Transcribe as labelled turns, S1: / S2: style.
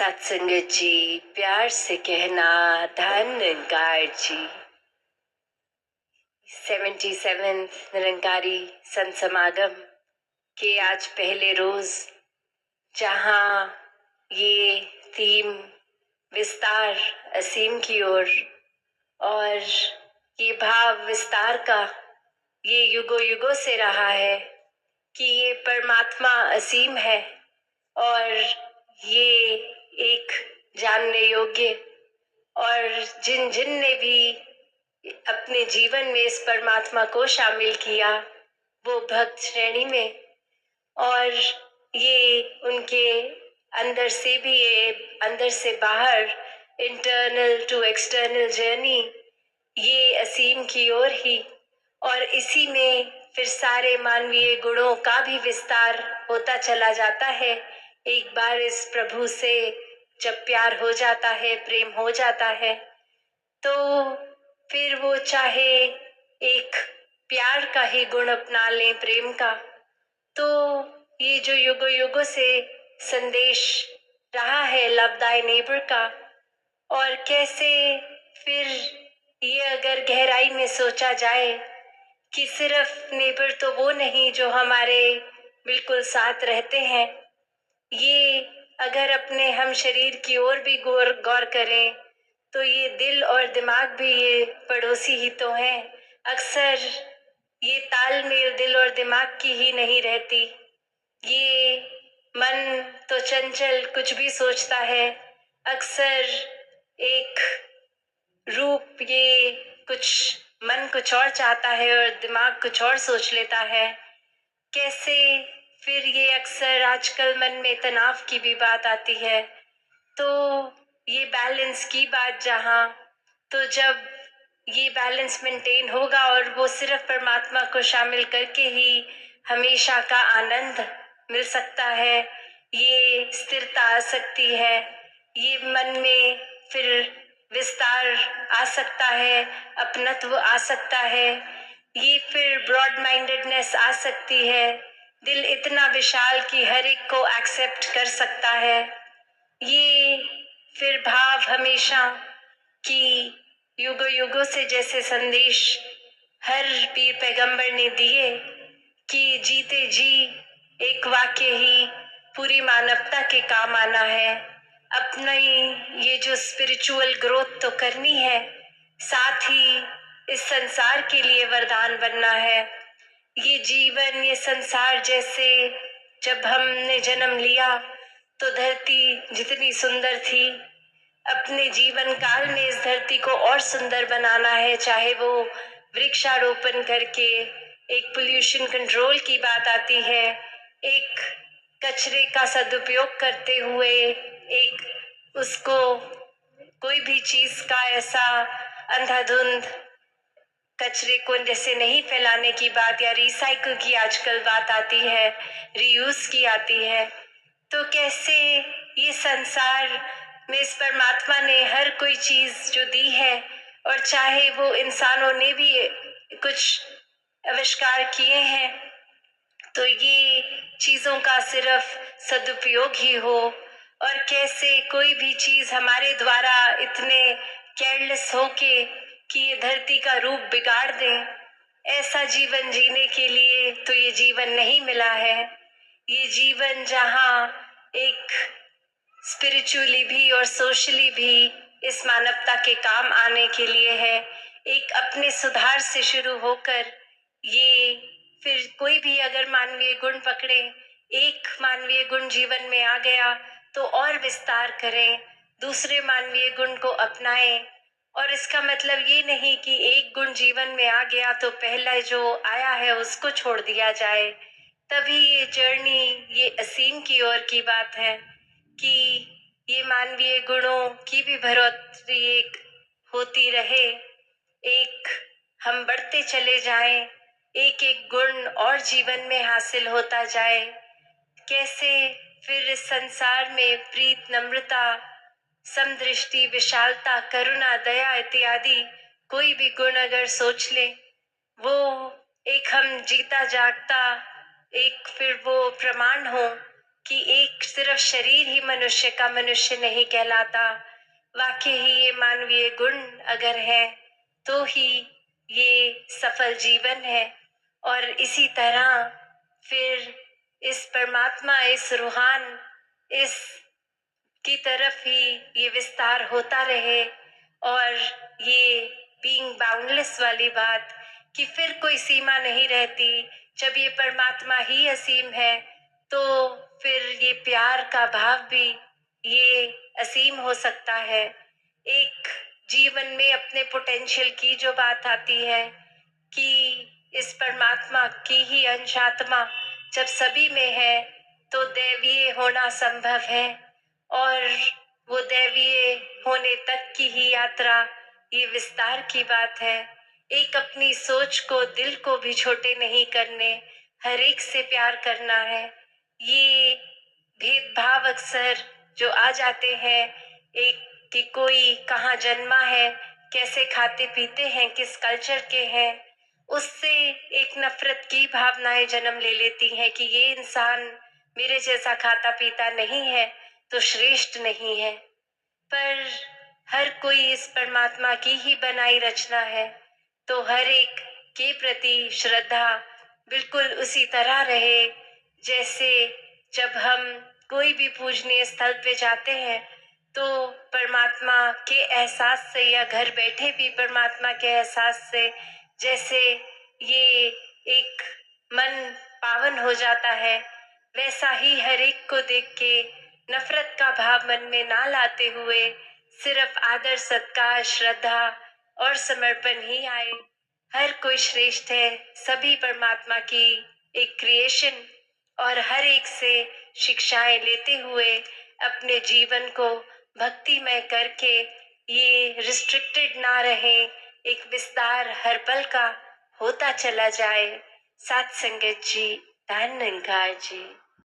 S1: सत्संगत जी, प्यार से कहना धन निरंकार जी। 77th निरंकारी संत समागम के आज पहले रोज, जहां ये थीम विस्तार असीम की ओर और ये भाव विस्तार का ये युगों युगों से रहा है कि ये परमात्मा असीम है और ये एक जानने योग्य, और जिन जिन ने भी अपने जीवन में इस परमात्मा को शामिल किया वो भक्त श्रेणी में, और ये उनके अंदर से भी, ये अंदर से बाहर, इंटरनल टू एक्सटर्नल जर्नी, ये असीम की ओर ही, और इसी में फिर सारे मानवीय गुणों का भी विस्तार होता चला जाता है। एक बार इस प्रभु से जब प्यार हो जाता है, प्रेम हो जाता है, तो फिर वो चाहे एक प्यार का ही गुण अपना लें, प्रेम का, तो ये जो युगों युगों से संदेश रहा है लव दाई नेबर का, और कैसे फिर ये अगर गहराई में सोचा जाए कि सिर्फ नेबर तो वो नहीं जो हमारे बिल्कुल साथ रहते हैं, ये अगर अपने हम शरीर की ओर भी गौर करें तो ये दिल और दिमाग भी ये पड़ोसी ही तो हैं। अक्सर ये तालमेल दिल और दिमाग की ही नहीं रहती। ये मन तो चंचल कुछ भी सोचता है, अक्सर एक रूप, ये कुछ मन कुछ और चाहता है और दिमाग कुछ और सोच लेता है। कैसे फिर ये अक्सर आजकल मन में तनाव की भी बात आती है, तो ये बैलेंस की बात जहाँ, तो जब ये बैलेंस मेंटेन होगा और वो सिर्फ परमात्मा को शामिल करके ही हमेशा का आनंद मिल सकता है, ये स्थिरता आ सकती है, ये मन में फिर विस्तार आ सकता है, अपनत्व आ सकता है, ये फिर ब्रॉड माइंडेडनेस आ सकती है, दिल इतना विशाल कि हर एक को एक्सेप्ट कर सकता है। ये फिर भाव हमेशा कि युगों युगों से जैसे संदेश हर पीर पैगंबर ने दिए कि जीते जी एक वाक्य ही पूरी मानवता के काम आना है, अपना ये जो स्पिरिचुअल ग्रोथ तो करनी है, साथ ही इस संसार के लिए वरदान बनना है। ये जीवन, ये संसार, जैसे जब हमने जन्म लिया तो धरती जितनी सुंदर थी, अपने जीवन काल में इस धरती को और सुंदर बनाना है, चाहे वो वृक्षारोपण करके, एक पोल्यूशन कंट्रोल की बात आती है, एक कचरे का सदुपयोग करते हुए, एक उसको कोई भी चीज का ऐसा अंधाधुंध कचरे को जैसे नहीं फैलाने की बात, या रिसाइकल की आजकल बात आती है, रीयूज की आती है। तो कैसे ये संसार में इस परमात्मा ने हर कोई चीज जो दी है, और चाहे वो इंसानों ने भी कुछ आविष्कार किए हैं, तो ये चीजों का सिर्फ सदुपयोग ही हो, और कैसे कोई भी चीज हमारे द्वारा इतने केयरलेस हो के कि ये धरती का रूप बिगाड़ दें, ऐसा जीवन जीने के लिए तो ये जीवन नहीं मिला है। ये जीवन जहाँ एक स्पिरिचुअली भी और सोशली भी इस मानवता के काम आने के लिए है, एक अपने सुधार से शुरू होकर, ये फिर कोई भी अगर मानवीय गुण पकड़े, एक मानवीय गुण जीवन में आ गया तो और विस्तार करें, दूसरे मानवीय गुण को अपनाएं, और इसका मतलब ये नहीं कि एक गुण जीवन में आ गया तो पहला जो आया है उसको छोड़ दिया जाए। तभी ये जर्नी, ये असीम की ओर की बात है कि ये मानवीय गुणों की भी बढ़ोतरी एक होती रहे, एक हम बढ़ते चले जाएं, एक एक गुण और जीवन में हासिल होता जाए। कैसे फिर इस संसार में प्रीत, नम्रता, समदृष्टि, विशालता, करुणा, दया इत्यादि कोई भी गुण अगर सोच ले, वो एक हम जीता जागता एक फिर वो प्रमाण हो कि एक सिर्फ शरीर ही मनुष्य का मनुष्य नहीं कहलाता, वाकई ही ये मानवीय गुण अगर है तो ही ये सफल जीवन है। और इसी तरह फिर इस परमात्मा, इस रूहान, इस की तरफ ही ये विस्तार होता रहे। और ये बीइंग बाउंडलेस वाली बात कि फिर कोई सीमा नहीं रहती, जब ये परमात्मा ही असीम है तो फिर ये प्यार का भाव भी ये असीम हो सकता है। एक जीवन में अपने पोटेंशियल की जो बात आती है कि इस परमात्मा की ही अंश आत्मा जब सभी में है तो दैवीय होना संभव है। और वो दैवीय होने तक की ही यात्रा ये विस्तार की बात है। एक अपनी सोच को, दिल को भी छोटे नहीं करने, हर एक से प्यार करना है। ये भेदभाव अक्सर जो आ जाते हैं, एक कि कोई कहाँ जन्मा है, कैसे खाते पीते हैं, किस कल्चर के हैं, उससे एक नफरत की भावनाएं जन्म ले लेती हैं कि ये इंसान मेरे जैसा खाता पीता नहीं है तो श्रेष्ठ नहीं है। पर हर कोई इस परमात्मा की ही बनाई रचना है, तो हर एक के प्रति श्रद्धा बिल्कुल उसी तरह रहे जैसे जब हम कोई भी पूजनीय स्थल पे जाते हैं तो परमात्मा के एहसास से, या घर बैठे भी परमात्मा के एहसास से, जैसे ये एक मन पावन हो जाता है, वैसा ही हर एक को देख के नफरत का भाव मन में ना लाते हुए सिर्फ आदर, सत्कार, श्रद्धा और समर्पण ही आए। हर कोई श्रेष्ठ है, सभी परमात्मा की एक क्रिएशन, और हर एक से शिक्षाएं लेते हुए अपने जीवन को भक्तिमय करके ये रिस्ट्रिक्टेड ना रहे, एक विस्तार हर पल का होता चला जाए। साथ संगत जी, धन निरंकार जी।